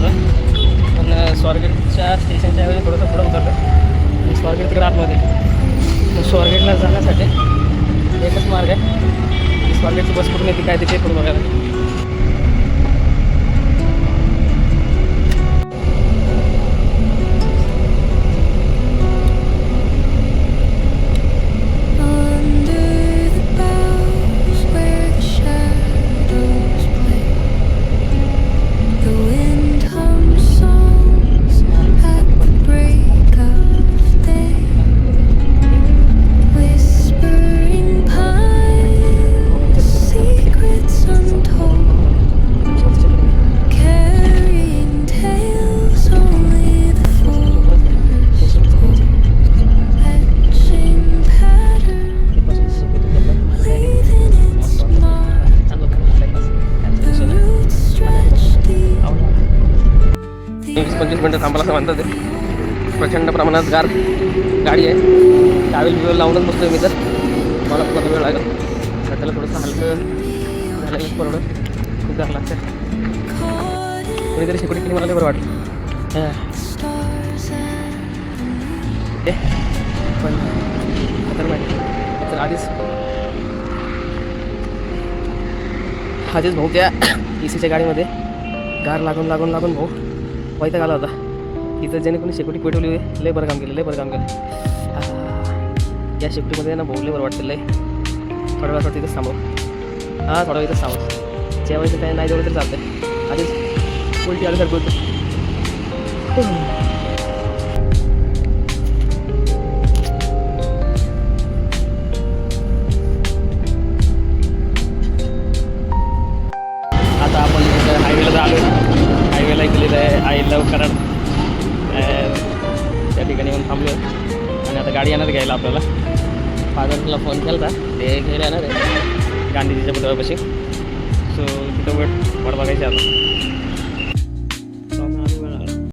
पण स्वारगेटच्या स्टेशनच्या ऐवजी थोडंसं पुढं उतरलं आणि स्वारगेट तिकडे आतमध्ये. स्वारगेटला जाण्यासाठी एकच मार्ग आहे. स्वारगेटची बस कुठून येते काय ते करून बघायला. मिनटं थांबायला असं म्हणतात ते. प्रचंड प्रमाणात गाडी आहे. ट्रॅव्हल लावूनच बसतोय मी तर. मला खूप वेळ लागेल त्याला थोडंसं हलकं झालं परवडं. खूप गार लागतं. कोणीतरी शेकोटी केली मला बरं वाटलं. पण तर माहिती तर आधीच भाऊ त्या ECच्या गाडीमध्ये गार लागून भाऊ वैताग आला होता. इथं ज्याने कोणी शेकोटी पेटवली लय बरं काम केलं. या शेकोटीमध्ये ना भाऊ लय बरं वाटतं. लय थोड्या वेळात वाटतं इथंच थांबव. थोडा वेळ इथंच थांबव. जेवायचं काही नाही जेवढं तरी चालतं. आधीच उलटी आल्यासारखं होतं. आता आपण हायवेला आलो आहे. हायवेला गेलेलं आहे. आय लव कराड त्या ठिकाणी येऊन थांबलो आणि आता गाडी येणार घ्यायला आपल्याला. फादरला फोन केला होता ते घ्यायला येणार आहे गांधीजीच्या पुतळ्यापाशी. सो तिथं वाट बघायची आता.